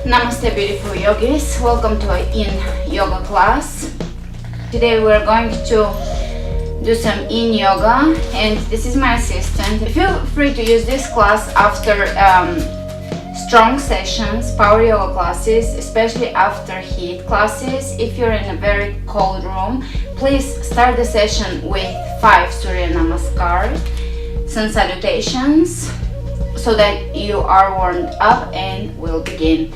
Namaste beautiful yogis, welcome to a YIN yoga class. Today we're going to do some YIN yoga and this is my assistant. Feel free to use this class after strong sessions, power yoga classes, especially after heat classes. If you're in a very cold room, please start the session with 5 Surya Namaskar, sun salutations, so that you are warmed up, and we'll begin.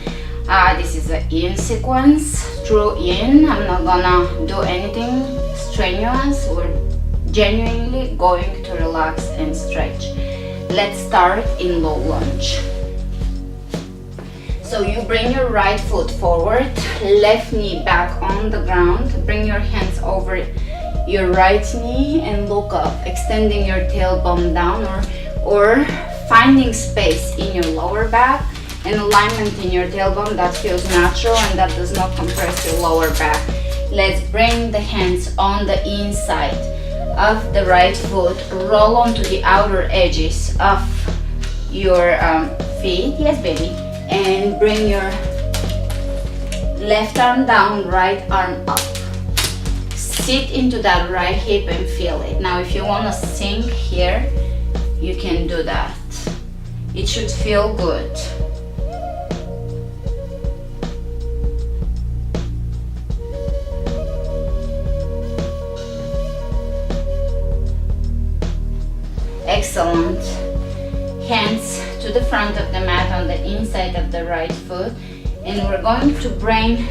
This is a YIN sequence. Through YIN, I'm not gonna do anything strenuous. We're genuinely going to relax and stretch. Let's start in low lunge. So you bring your right foot forward, left knee back on the ground. Bring your hands over your right knee and look up, extending your tailbone down or finding space in your lower back and alignment in your tailbone that feels natural and that does not compress your lower back. Let's bring the hands on the inside of the right foot, roll onto the outer edges of your feet, yes baby, and bring your left arm down, right arm up. Sit into that right hip and feel it. Now if you want to sink here, you can do that. It should feel good. Excellent. Hands to the front of the mat on the inside of the right foot, and we're going to bring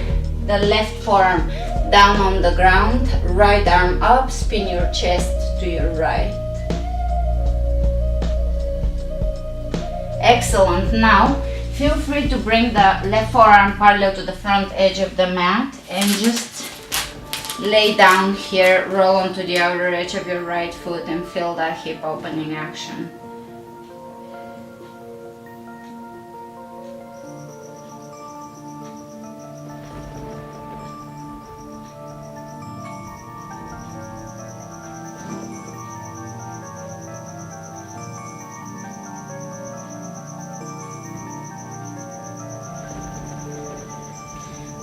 the left forearm down on the ground, right arm up, spin your chest to your right. Excellent. Now feel free to bring the left forearm parallel to the front edge of the mat and just lay down here, roll onto the outer edge of your right foot and feel that hip opening action.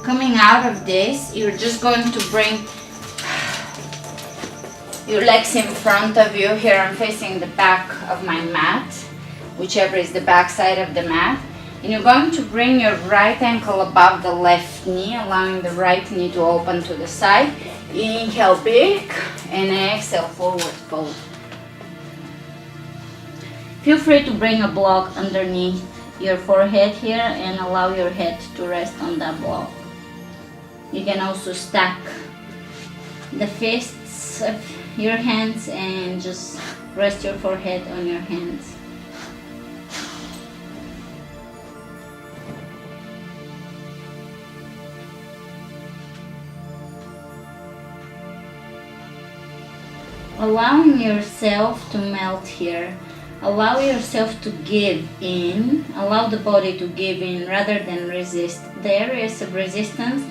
Coming out of this, you're just going to bring your legs in front of you. Here I'm facing the back of my mat, whichever is the back side of the mat. And you're going to bring your right ankle above the left knee, allowing the right knee to open to the side. Inhale big and exhale forward fold. Feel free to bring a block underneath your forehead here and allow your head to rest on that block. You can also stack the fists of your hands and just rest your forehead on your hands. Allowing yourself to melt here. Allow yourself to give in. Allow the body to give in rather than resist. The areas of resistance,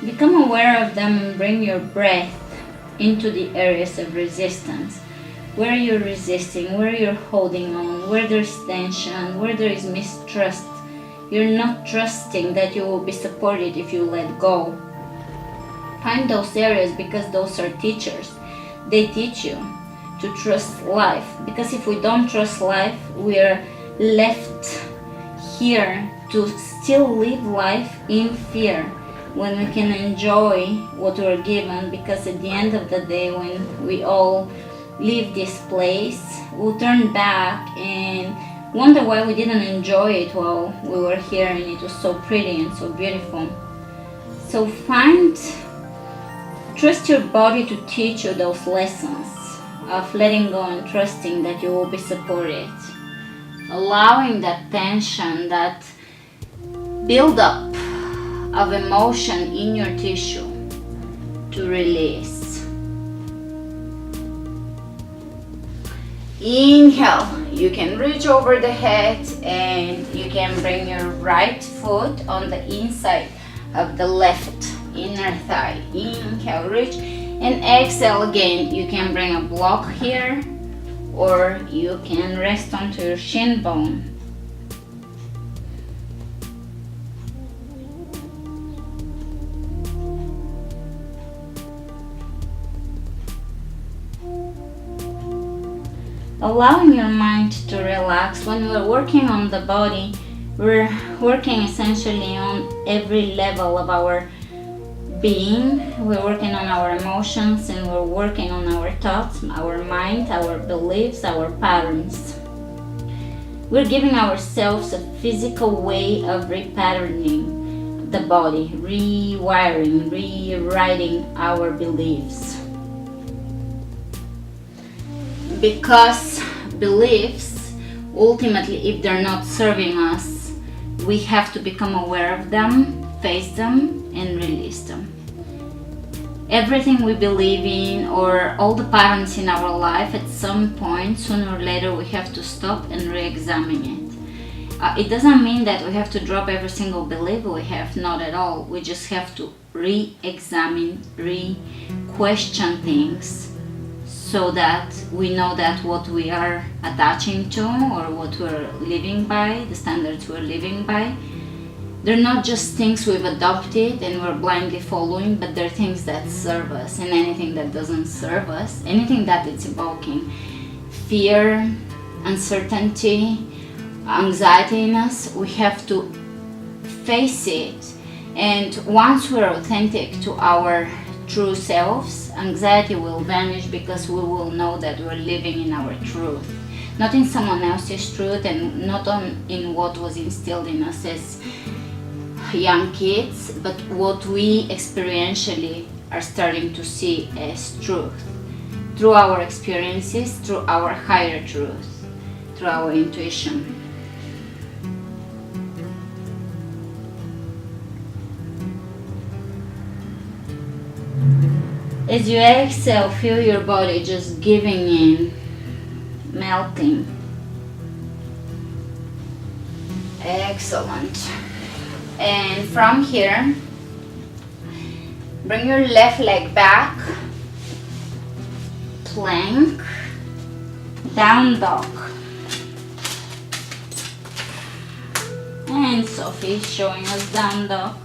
become aware of them and bring your breath into the areas of resistance. Where you're resisting, where you're holding on, where there's tension, where there is mistrust. You're not trusting that you will be supported if you let go. Find those areas because those are teachers. They teach you to trust life. Because if we don't trust life, we're left here to still live life in fear, when we can enjoy what we're given. Because at the end of the day, when we all leave this place, we'll turn back and wonder why we didn't enjoy it while we were here and it was so pretty and so beautiful. So trust your body to teach you those lessons of letting go and trusting that you will be supported. Allowing that tension, that build up of emotion in your tissue to release. Inhale, you can reach over the head and you can bring your right foot on the inside of the left inner thigh. Inhale, reach, and exhale again. You can bring a block here or you can rest onto your shin bone. allowing your mind to relax. When we're working on the body, we're working essentially on every level of our being. We're working on our emotions, and we're working on our thoughts, our mind, our beliefs, our patterns. We're giving ourselves a physical way of repatterning the body, rewiring, rewriting our beliefs. Because beliefs, ultimately, if they're not serving us, we have to become aware of them, face them, and release them. Everything we believe in, or all the patterns in our life, at some point, sooner or later, we have to stop and re-examine it. It doesn't mean that we have to drop every single belief we have, not at all. We just have to re-examine, re-question things, so that we know that what we are attaching to, or what we're living by, the standards we're living by, they're not just things we've adopted and we're blindly following, but they're things that serve us. And anything that doesn't serve us, anything that is evoking fear, uncertainty, anxiety in us, we have to face it. And once we're authentic to our true selves, anxiety will vanish, because we will know that we're living in our truth, not in someone else's truth, and not in what was instilled in us as young kids, but what we experientially are starting to see as truth through our experiences, through our higher truth, through our intuition. As you exhale, feel your body just giving in, melting. Excellent. And from here, bring your left leg back, plank, down dog. And Sophie is showing us down dog.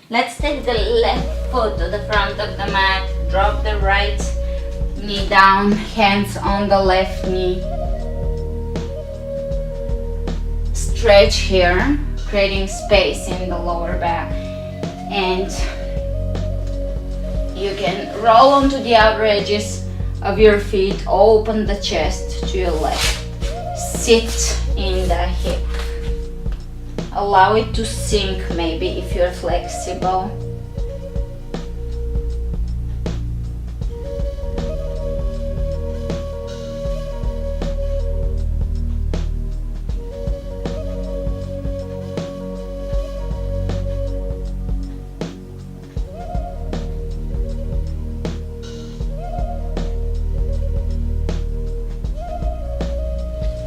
Let's take the left foot to the front of the mat, drop the right knee down, hands on the left knee. Stretch here, creating space in the lower back. And you can roll onto the outer edges of your feet, open the chest to your left. Sit in the hip. Allow it to sink, maybe, if you're flexible.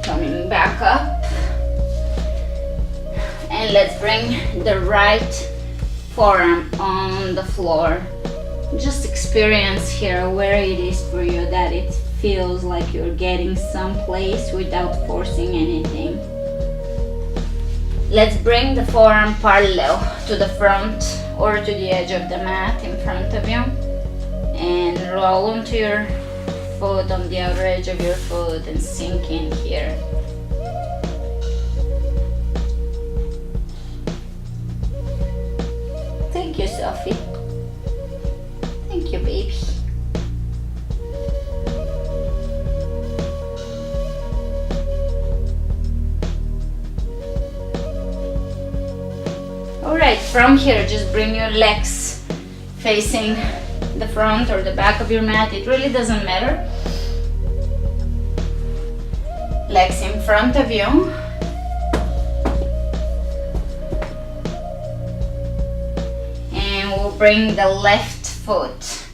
Coming back up. And let's bring the right forearm on the floor. Just experience here where it is for you, that it feels like you're getting someplace without forcing anything. Let's bring the forearm parallel to the front or to the edge of the mat in front of you. And roll onto your foot, on the outer edge of your foot, and sink in here. Thank you, Sophie. Thank you, baby. Alright, from here, just bring your legs facing the front or the back of your mat. It really doesn't matter. Legs in front of you. Bring the left foot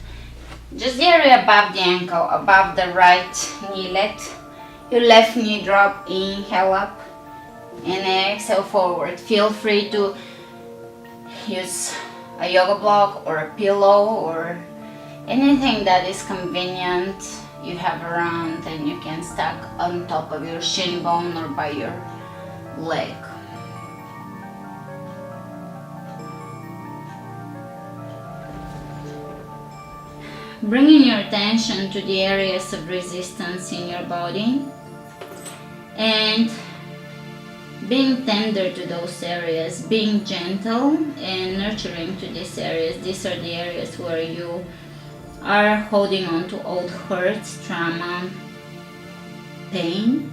just the area above the ankle, above the right knee. Let your left knee drop, inhale up, and exhale forward. Feel free to use a yoga block or a pillow or anything that is convenient you have around, and you can stack on top of your shin bone or by your leg. bringing your attention to the areas of resistance in your body and being tender to those areas, being gentle and nurturing to these areas. These are the areas where you are holding on to old hurts, trauma, pain.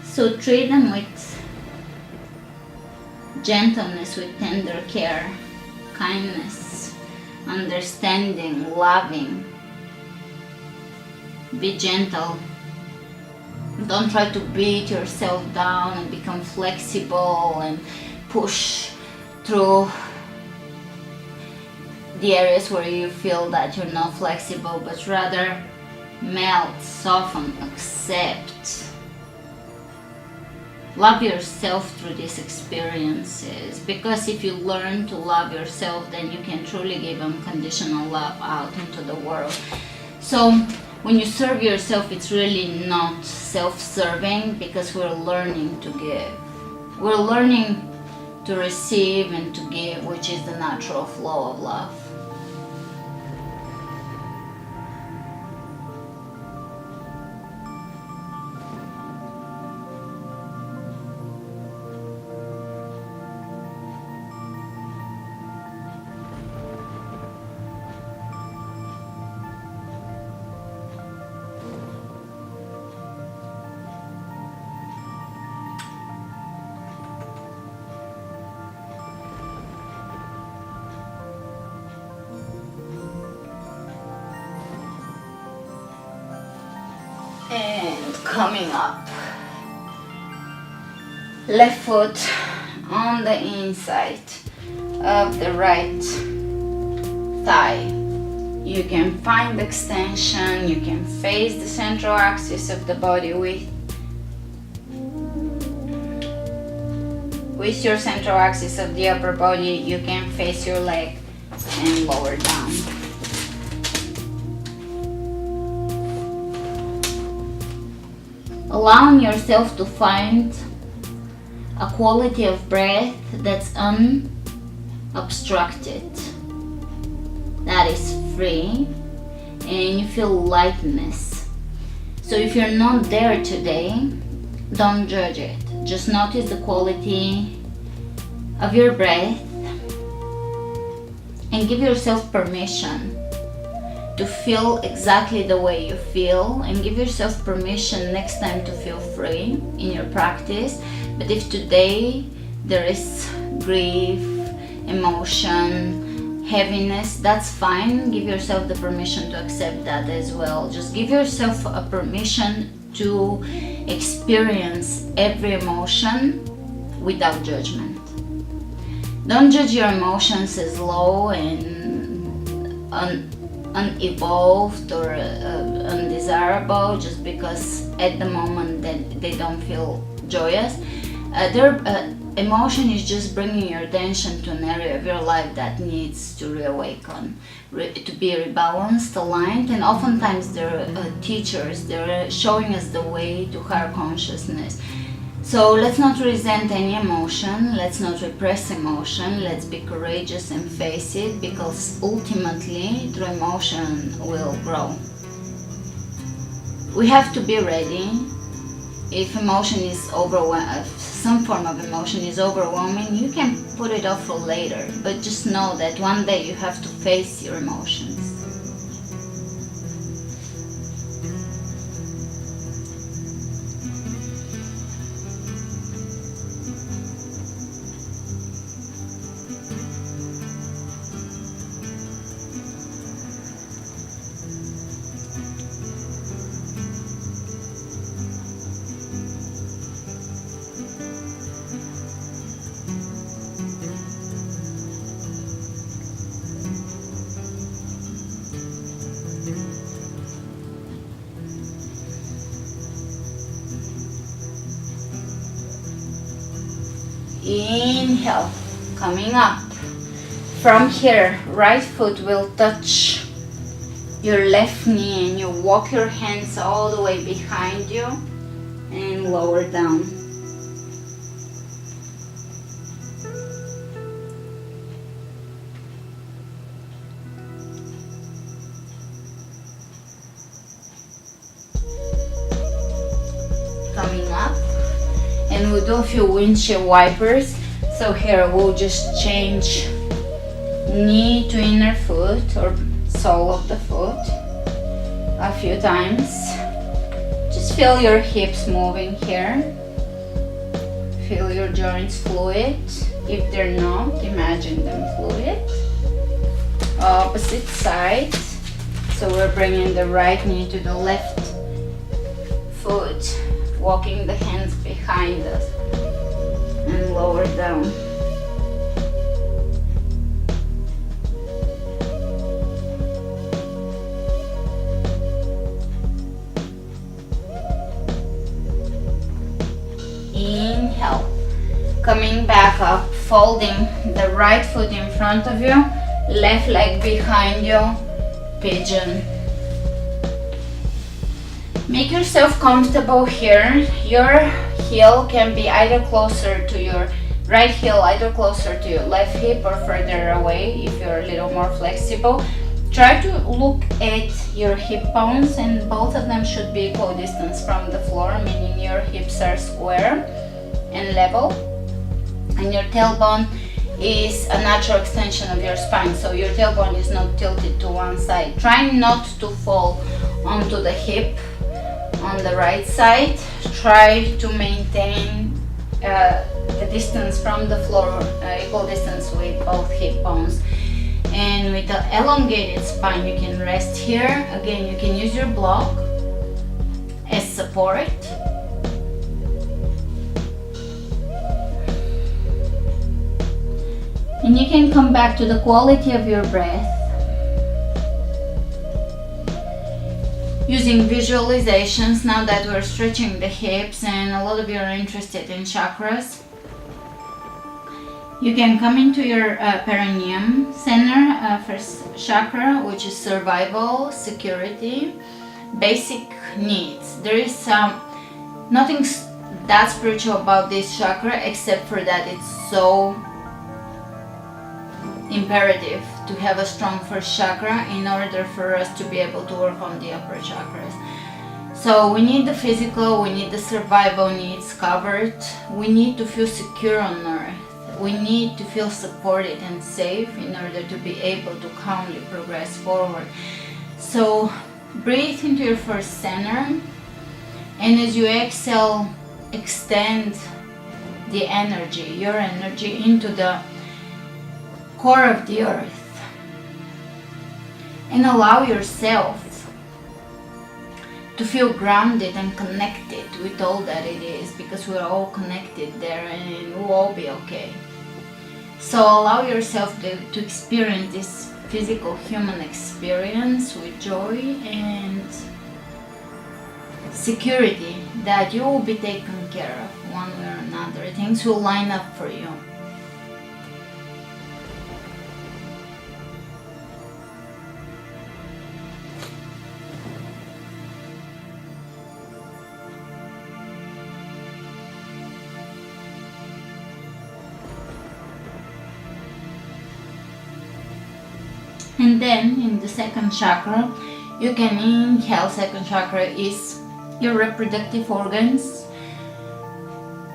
So treat them with gentleness, with tender care, kindness, understanding, loving. Be gentle. Don't try to beat yourself down and become flexible and push through the areas where you feel that you're not flexible, but rather melt, soften, accept. Love yourself through these experiences, because if you learn to love yourself, then you can truly give unconditional love out into the world. So when you serve yourself, it's really not self-serving, because we're learning to give. We're learning to receive and to give, which is the natural flow of love. And coming up, left foot on the inside of the right thigh. You can find extension, you can face the central axis of the body with your central axis of the upper body. You can face your leg and lower down. Allowing yourself to find a quality of breath that's unobstructed, that is free, and you feel lightness. So if you're not there today, don't judge it. Just notice the quality of your breath and give yourself permission to feel exactly the way you feel, and give yourself permission next time to feel free in your practice. But if today there is grief, emotion, heaviness, that's fine. Give yourself the permission to accept that as well. Just give yourself a permission to experience every emotion without judgment. Don't judge your emotions as low and unevolved or undesirable just because at the moment that they don't feel joyous. Their emotion is just bringing your attention to an area of your life that needs to reawaken, to be rebalanced, aligned, and oftentimes they're teachers. They're showing us the way to higher consciousness. So let's not resent any emotion, let's not repress emotion, let's be courageous and face it, because ultimately through emotion we'll grow. We have to be ready. If emotion is if some form of emotion is overwhelming, you can put it off for later, but just know that one day you have to face your emotions. Inhale, coming up. From here, right foot will touch your left knee and you walk your hands all the way behind you and lower down. and we'll do a few windshield wipers. So here we'll just change knee to inner foot or sole of the foot a few times. Just feel your hips moving here. Feel your joints fluid. If they're not, imagine them fluid. Opposite side. So we're bringing the right knee to the left foot, walking the hands behind us and lower down. Inhale, coming back up, folding the right foot in front of you, left leg behind you, pigeon. Make yourself comfortable here. Your heel can be either closer to your right heel, either closer to your left hip or further away if you're a little more flexible. Try to look at your hip bones, and both of them should be equal distance from the floor, meaning your hips are square and level, and your tailbone is a natural extension of your spine, so your tailbone is not tilted to one side. Try not to fall onto the hip on the right side. Try to maintain the distance from the floor, equal distance with both hip bones. And with the elongated spine, you can rest here. Again, you can use your block as support. And you can come back to the quality of your breath using visualizations. Now that we're stretching the hips and a lot of you are interested in chakras, you can come into your perineum center, first chakra, which is survival, security, basic needs. There is nothing that spiritual about this chakra, except for that it's so imperative to have a strong first chakra in order for us to be able to work on the upper chakras. So we need the physical, we need the survival needs covered, we need to feel secure on earth. We need to feel supported and safe in order to be able to calmly progress forward. So breathe into your first center, and as you exhale, extend the energy, your energy, into the core of the earth, and allow yourself to feel grounded and connected with all that it is, because we're all connected there and we'll all be okay. So allow yourself to experience this physical human experience with joy and security that you will be taken care of one way or another. Things will line up for you. And then in the second chakra, you can inhale. Second chakra is your reproductive organs,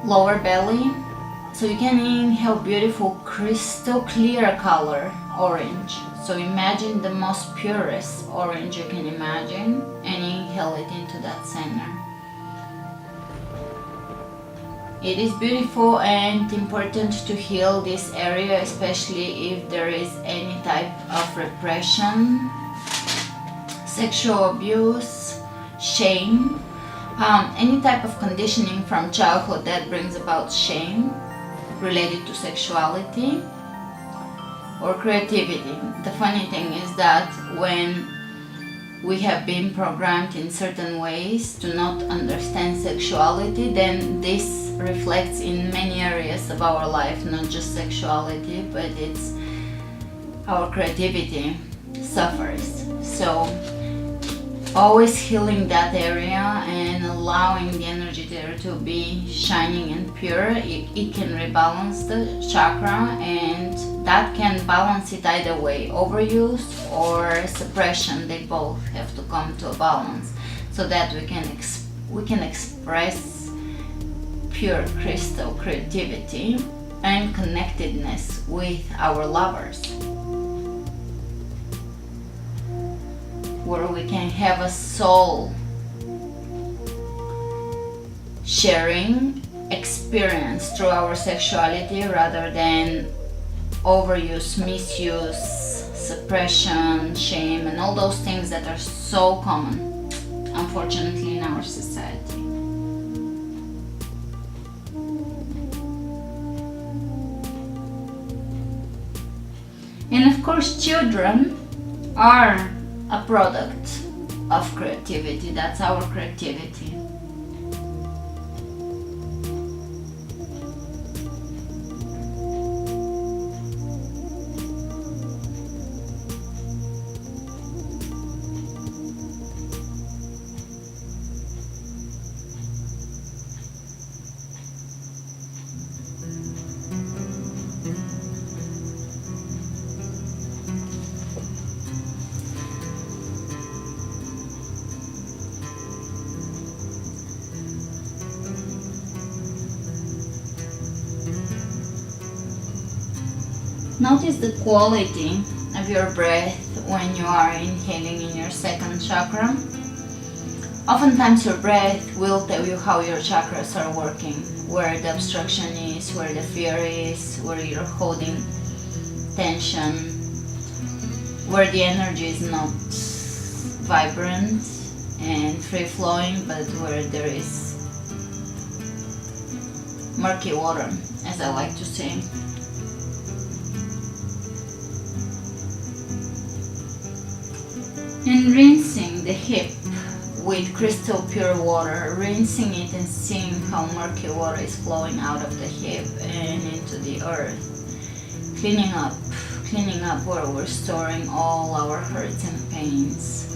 lower belly. So you can inhale beautiful crystal clear color orange. So imagine the most purest orange you can imagine and inhale it into that center. It is beautiful and important to heal this area, especially if there is any type of repression, sexual abuse, shame, any type of conditioning from childhood that brings about shame related to sexuality or creativity. The funny thing is that when we have been programmed in certain ways to not understand sexuality, then this reflects in many areas of our life, not just sexuality, but it's our creativity suffers. So always healing that area and allowing the energy there to be shining and pure, it can rebalance the chakra, and that can balance it either way, overuse or suppression. They both have to come to a balance so that we can express pure crystal creativity and connectedness with our lovers, where we can have a soul sharing experience through our sexuality rather than overuse, misuse, suppression, shame, and all those things that are so common, unfortunately, in our society. And of course, children are a product of creativity. That's our creativity. Notice the quality of your breath when you are inhaling in your second chakra. Oftentimes your breath will tell you how your chakras are working, where the obstruction is, where the fear is, where you're holding tension, where the energy is not vibrant and free-flowing, but where there is murky water, as I like to say. And rinsing the hip with crystal pure water, rinsing it and seeing how murky water is flowing out of the hip and into the earth. Cleaning up where we're storing all our hurts and pains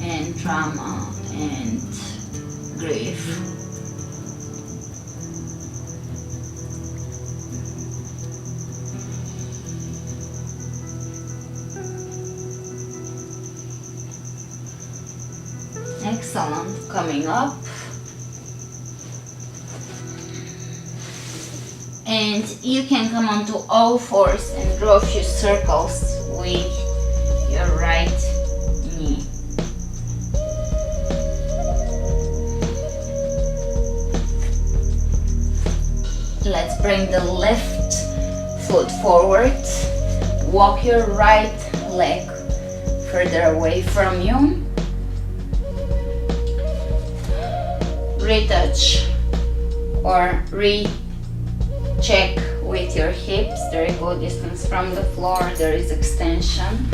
and trauma and grief. Excellent. Coming up. And you can come onto all fours and draw a few circles with your right knee. Let's bring the left foot forward. Walk your right leg further away from you. Retouch or recheck with your hips. There you go, distance from the floor. There is extension,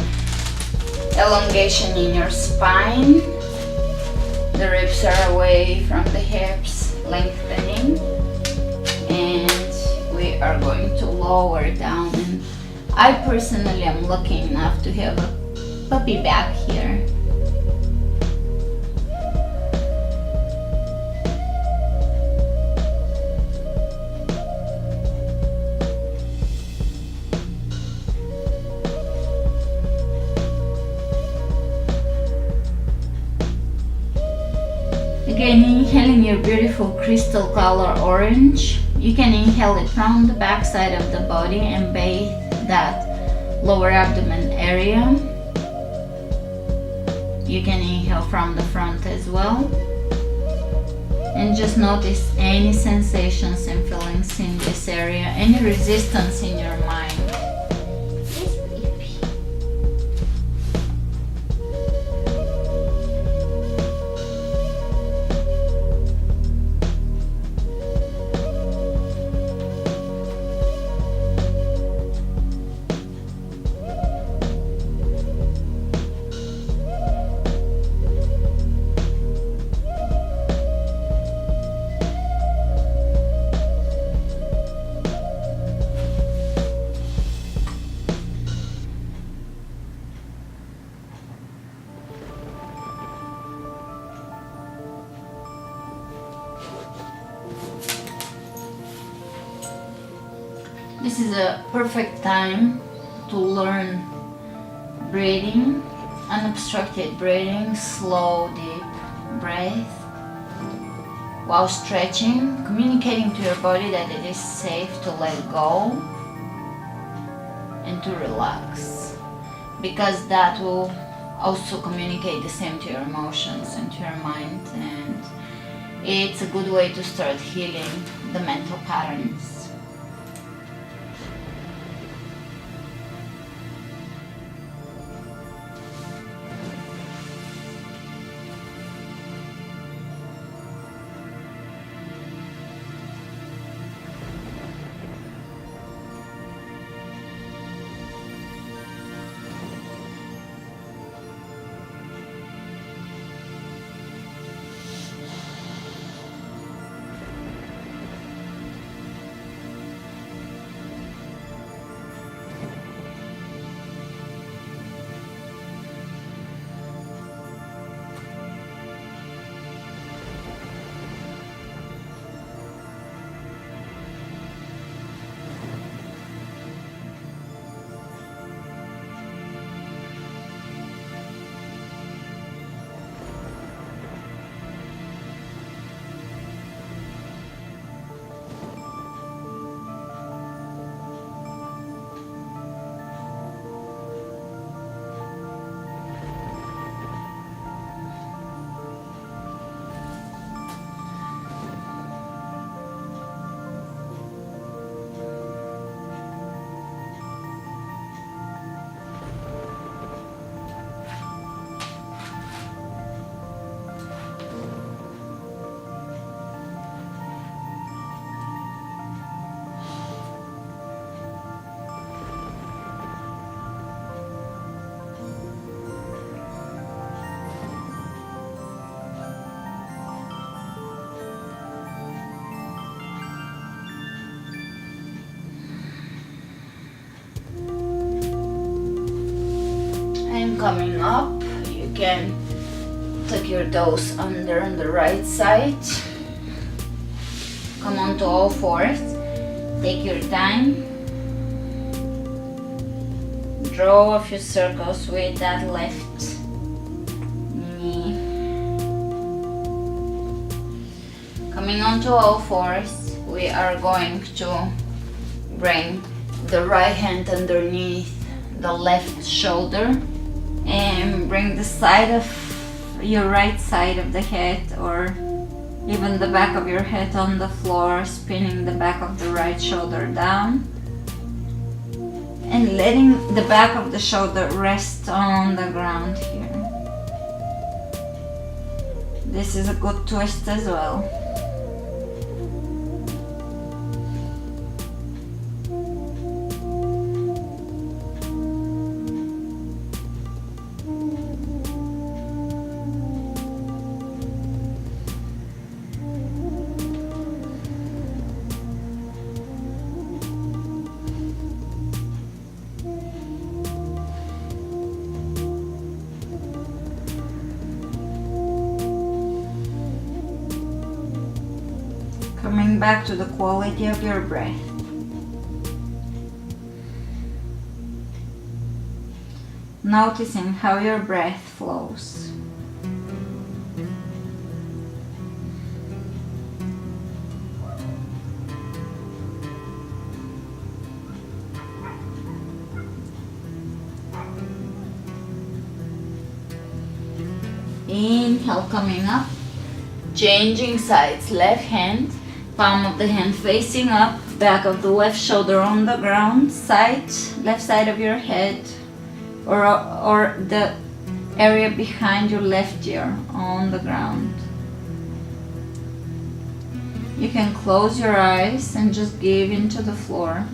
elongation in your spine. The ribs are away from the hips, lengthening, and we are going to lower down. And I personally am lucky enough to have a puppy back here. Again, inhaling your beautiful crystal color orange. You can inhale it from the back side of the body and bathe that lower abdomen area. You can inhale from the front as well. And just notice any sensations and feelings in this area, any resistance in your mind. This is a perfect time to learn breathing, unobstructed breathing, slow, deep breath, while stretching, communicating to your body that it is safe to let go and to relax, because that will also communicate the same to your emotions and to your mind, and it's a good way to start healing the mental patterns. Coming up, you can tuck your toes under on the right side. Come on to all fours. Take your time. Draw a few circles with that left knee. Coming on to all fours, we are going to bring the right hand underneath the left shoulder and bring the side of your right side of the head, or even the back of your head, on the floor, spinning the back of the right shoulder down and letting the back of the shoulder rest on the ground here. This is a good twist as well. Coming back to the quality of your breath. Noticing how your breath flows. Inhale, coming up, changing sides, left hand, palm of the hand facing up, back of the left shoulder on the ground, left side of your head, or the area behind your left ear on the ground. You can close your eyes and just give into the floor.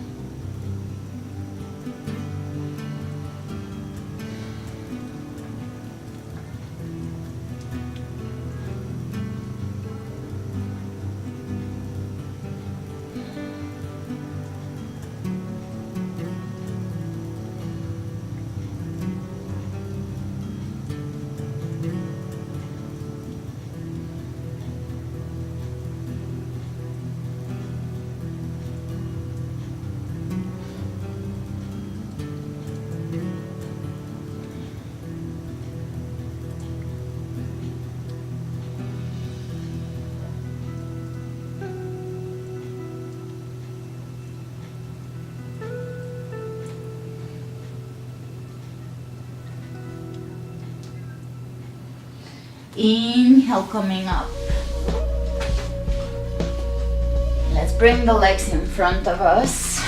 Inhale, coming up. Let's bring the legs in front of us.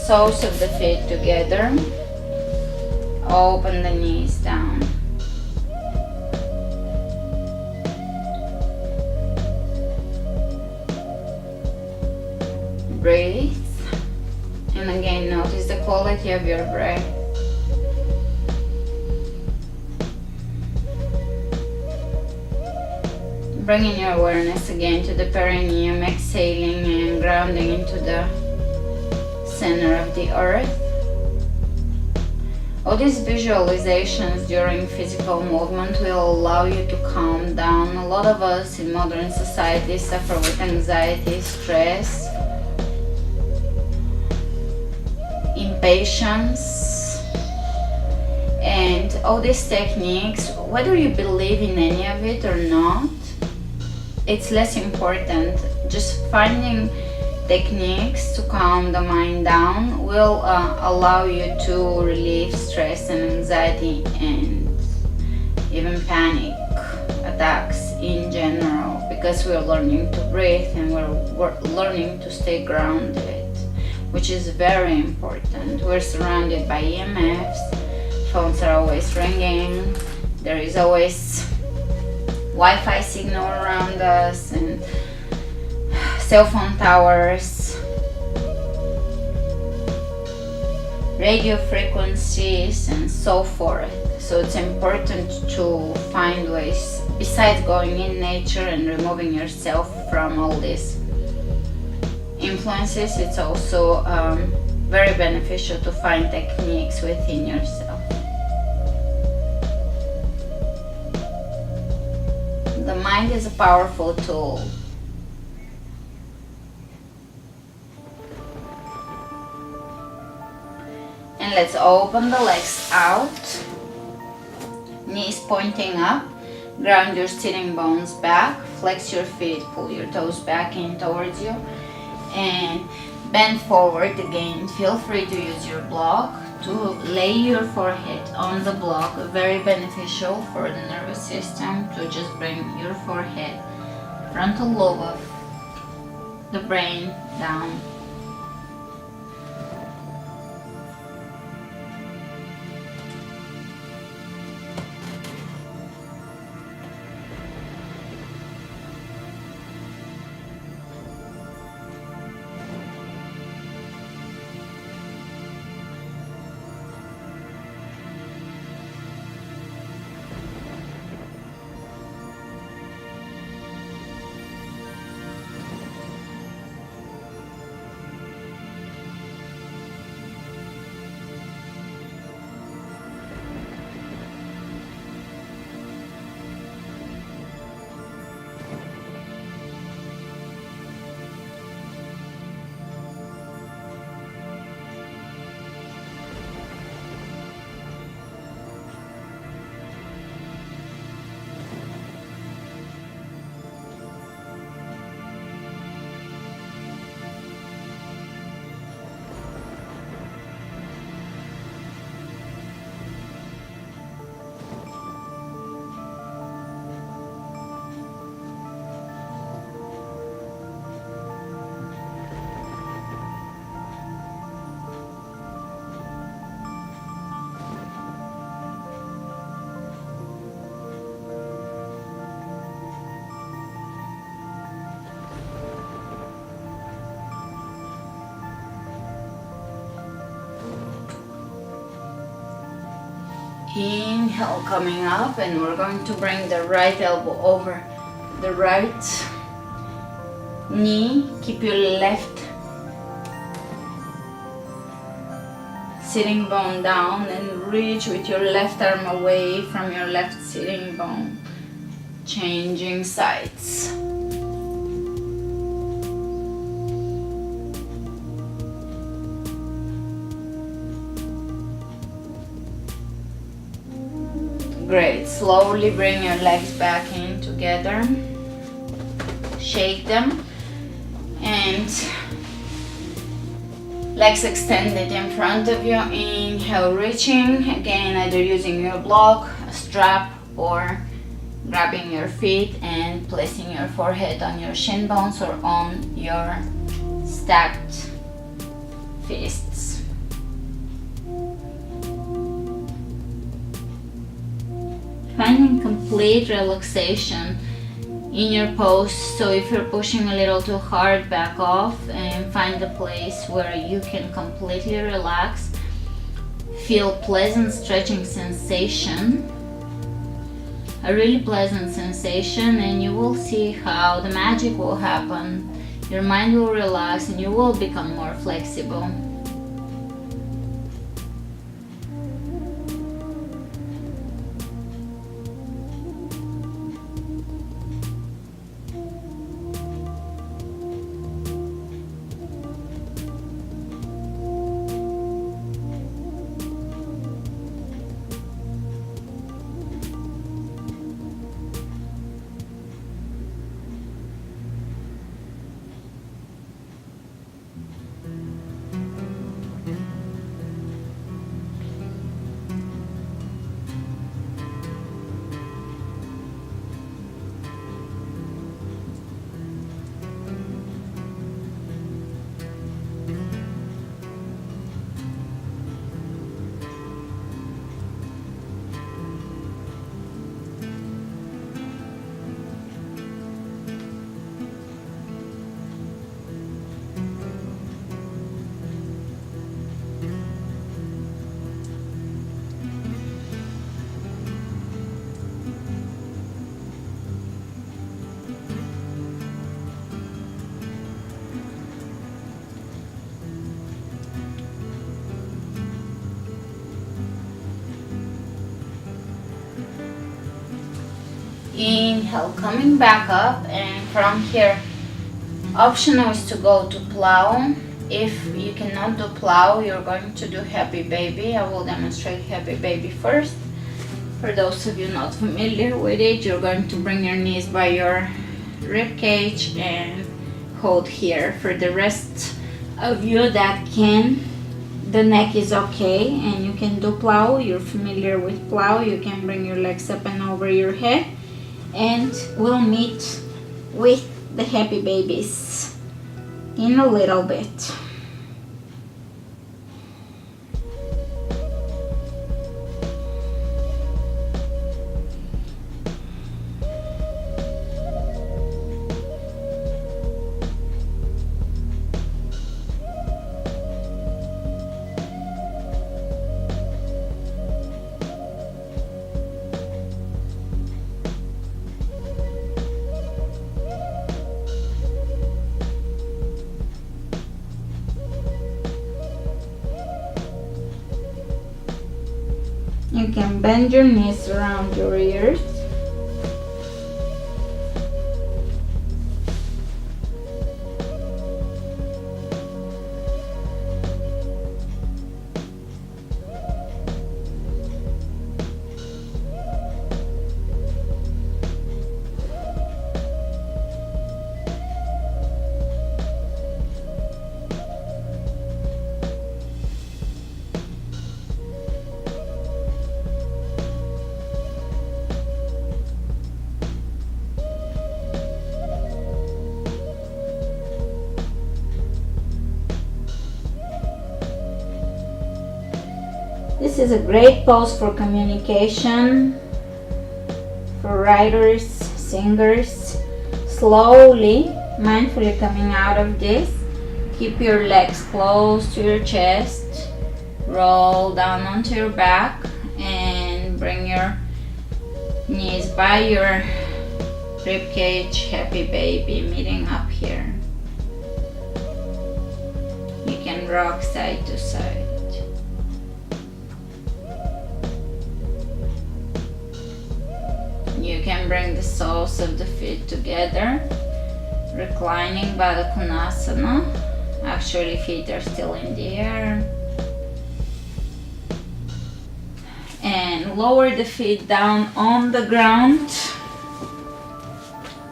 Soles of the feet together. Open the knees down. Breathe. And again, notice the quality of your breath. Bringing your awareness again to the perineum, exhaling and grounding into the center of the earth. All these visualizations during physical movement will allow you to calm down. A lot of us in modern society suffer with anxiety, stress, impatience, and all these techniques, whether you believe in any of it or not, it's less important. Just finding techniques to calm the mind down will allow you to relieve stress and anxiety and even panic attacks in general, because we're learning to breathe and we're learning to stay grounded, which is very important. We're surrounded by EMFs, phones are always ringing, there is always Wi-Fi signal around us and cell phone towers, radio frequencies, and so forth. So it's important to find ways, besides going in nature and removing yourself from all these influences, it's also very beneficial to find techniques within yourself. The mind is a powerful tool. And let's open the legs out, knees pointing up, ground your sitting bones back, flex your feet, pull your toes back in towards you, and bend forward again. Feel free to use your block to lay your forehead on the block. Very beneficial for the nervous system to just bring your forehead, frontal lobe of the brain down. Inhale, coming up, and we're going to bring the right elbow over the right knee. Keep your left sitting bone down and reach with your left arm away from your left sitting bone. Changing sides. Great. Slowly bring your legs back in together. Shake them. And legs extended in front of you. Inhale, reaching. Again, either using your block, a strap, or grabbing your feet and placing your forehead on your shin bones or on your stacked fists. Finding complete relaxation in your pose. So if you're pushing a little too hard, back off and find a place where you can completely relax. Feel pleasant stretching sensation, a really pleasant sensation, and you will see how the magic will happen. Your mind will relax and you will become more flexible. Inhale, coming back up, and from here, optional is to go to plow. If you cannot do plow, you're going to do happy baby. I will demonstrate happy baby first. For those of you not familiar with it, you're going to bring your knees by your rib cage and hold here. For the rest of you that can, the neck is okay and you can do plow. You're familiar with plow. You can bring your legs up and over your head, and we'll meet with the happy babies in a little bit. You can bend your knees around your ears. This is a great pose for communication, for writers, singers. Slowly, mindfully coming out of this. Keep your legs close to your chest. Roll down onto your back and bring your knees by your rib cage. Happy baby, meeting up here. You can rock side to side. You can bring the soles of the feet together, reclining Baddha Konasana. Actually, feet are still in the air. And lower the feet down on the ground.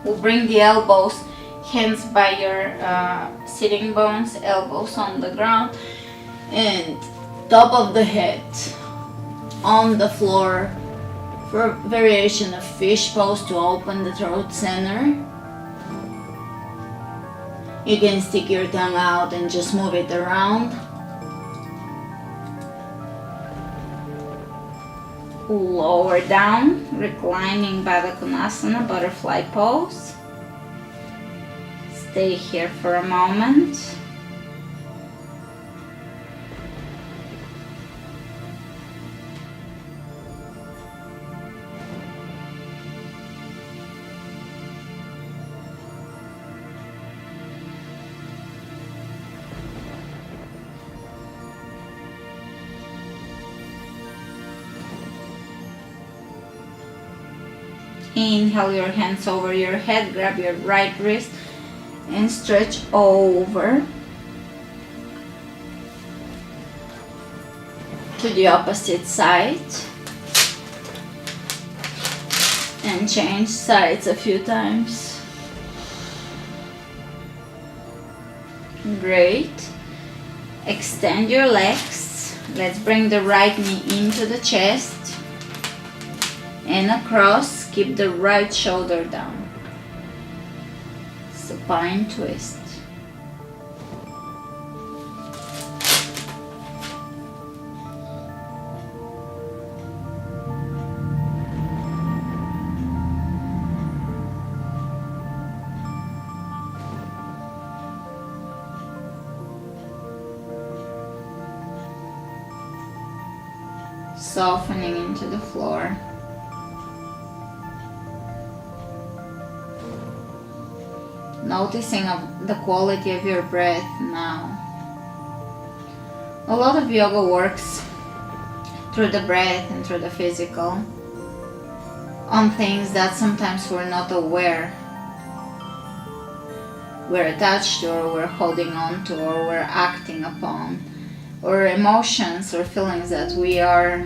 We'll bring the elbows, hands by your sitting bones, elbows on the ground, and top of the head on the floor variation of fish pose to open the throat center. You can stick your tongue out and just move it around. Lower down, reclining Baddha Konasana, butterfly pose. Stay here for a moment. Inhale your hands over your head, grab your right wrist and stretch over to the opposite side and change sides a few times. Great. Extend your legs. Let's bring the right knee into the chest and across. Keep the right shoulder down. Supine twist. Softening into the floor. Noticing the quality of your breath now. A lot of yoga works through the breath and through the physical on things that sometimes we're not aware we're attached to, or we're holding on to, or we're acting upon, or emotions or feelings that we are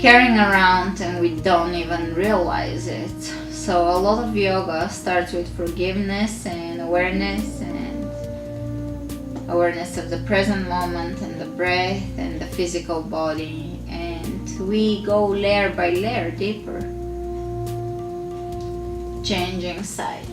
carrying around and we don't even realize it. So a lot of yoga starts with forgiveness and awareness of the present moment and the breath and the physical body, and we go layer by layer deeper, changing sides.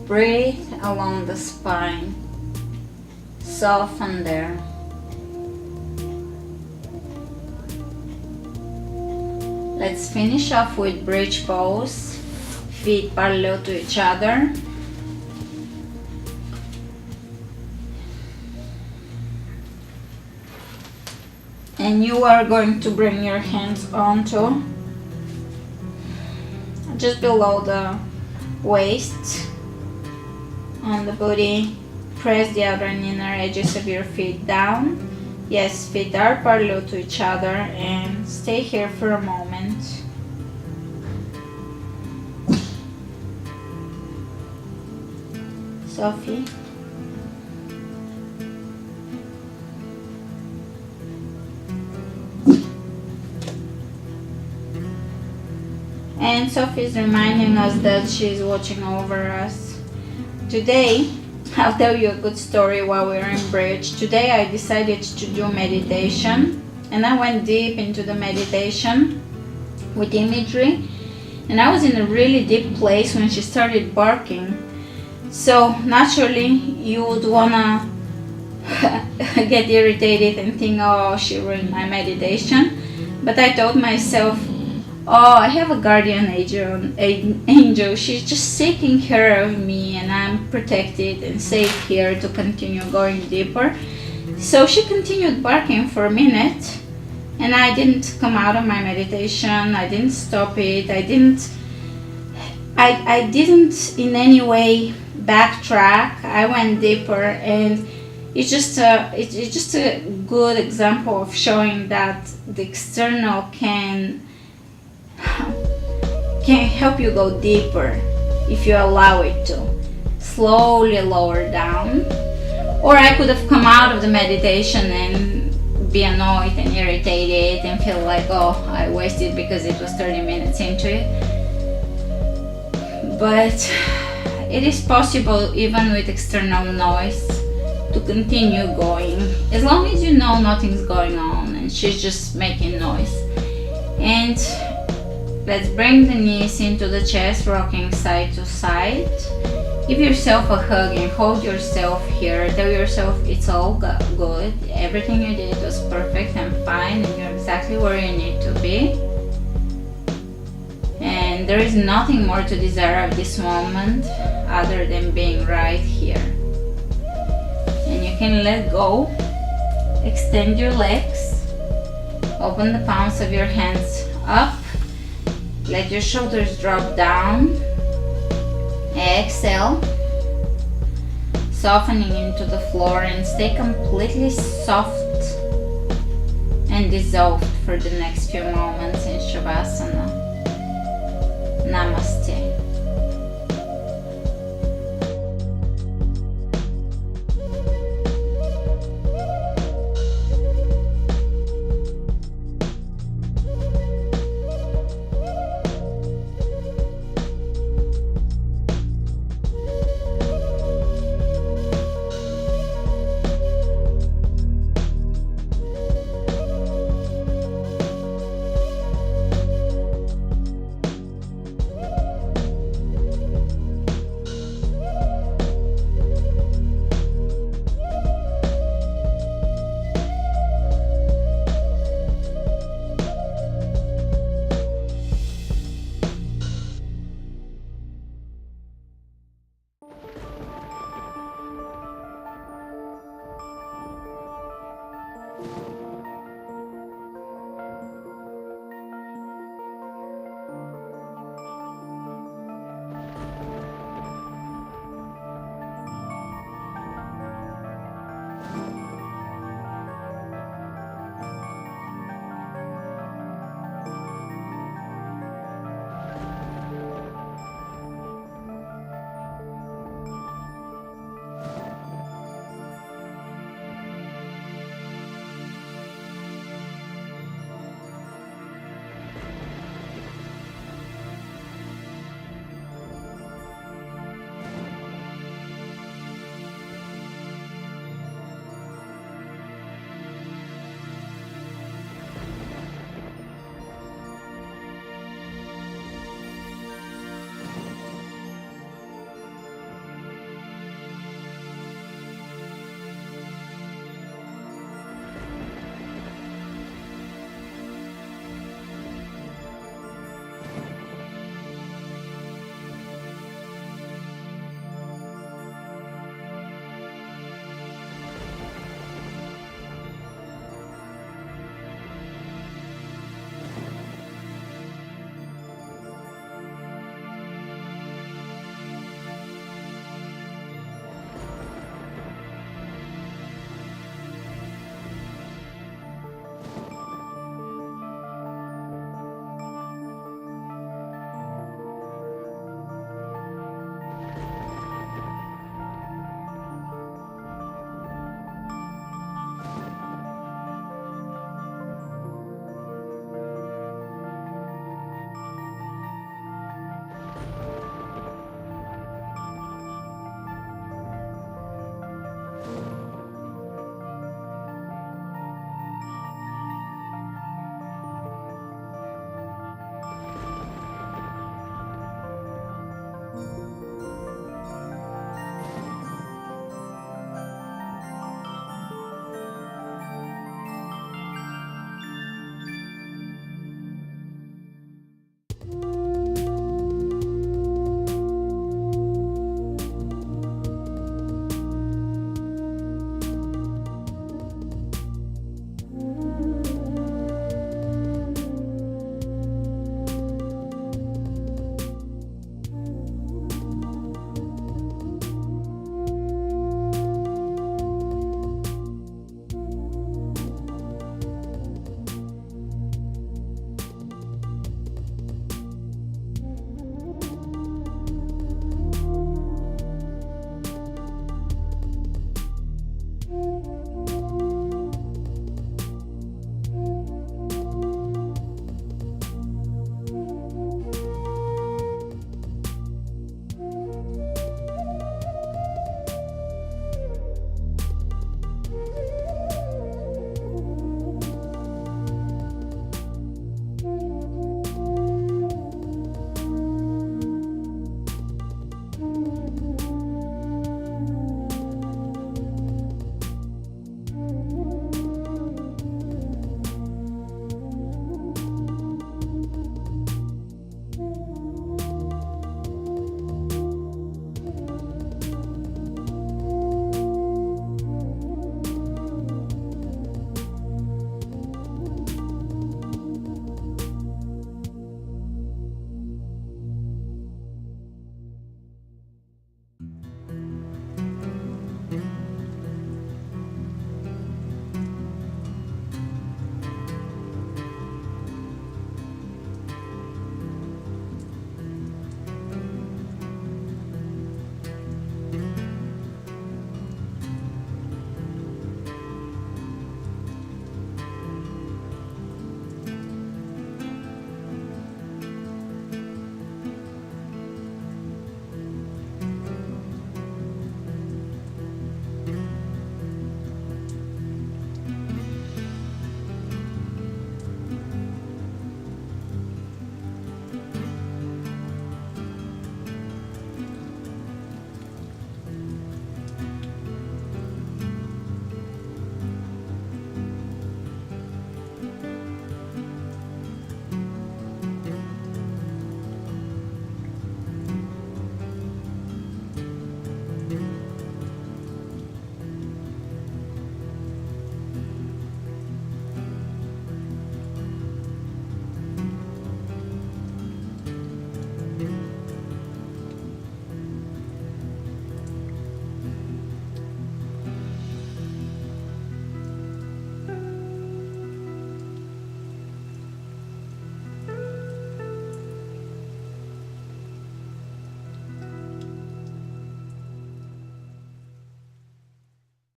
Breathe along the spine, soften there. Let's finish off with bridge pose, feet parallel to each other. And you are going to bring your hands onto just below the waist on the booty. Press the outer and inner edges of your feet down. Yes, feet are parallel to each other, and stay here for a moment. Sophie. And Sophie is reminding us that she's watching over us. Today, I'll tell you a good story while we're in bridge. Today I decided to do meditation, and I went deep into the meditation with imagery, and I was in a really deep place when she started barking. So naturally you would wanna get irritated and think, oh, she ruined my meditation. But I told myself, oh, I have a guardian angel. She's just taking care of me, and I'm protected and safe here to continue going deeper. So she continued barking for a minute, and I didn't come out of my meditation. I didn't stop it. I didn't in any way backtrack. I went deeper, and it's just a good example of showing that the external can help you go deeper if you allow it to. Slowly lower down. Or I could have come out of the meditation and be annoyed and irritated and feel like, oh, I wasted because it was 30 minutes into it. But it is possible, even with external noise, to continue going, as long as you know nothing's going on and she's just making noise. And let's bring the knees into the chest, rocking side to side. Give yourself a hug and hold yourself here. Tell yourself it's all good. Everything you did was perfect and fine, and you're exactly where you need to be. And there is nothing more to desire of this moment other than being right here. And you can let go. Extend your legs. Open the palms of your hands up. Let your shoulders drop down. Exhale, softening into the floor, and stay completely soft and dissolved for the next few moments in Shavasana.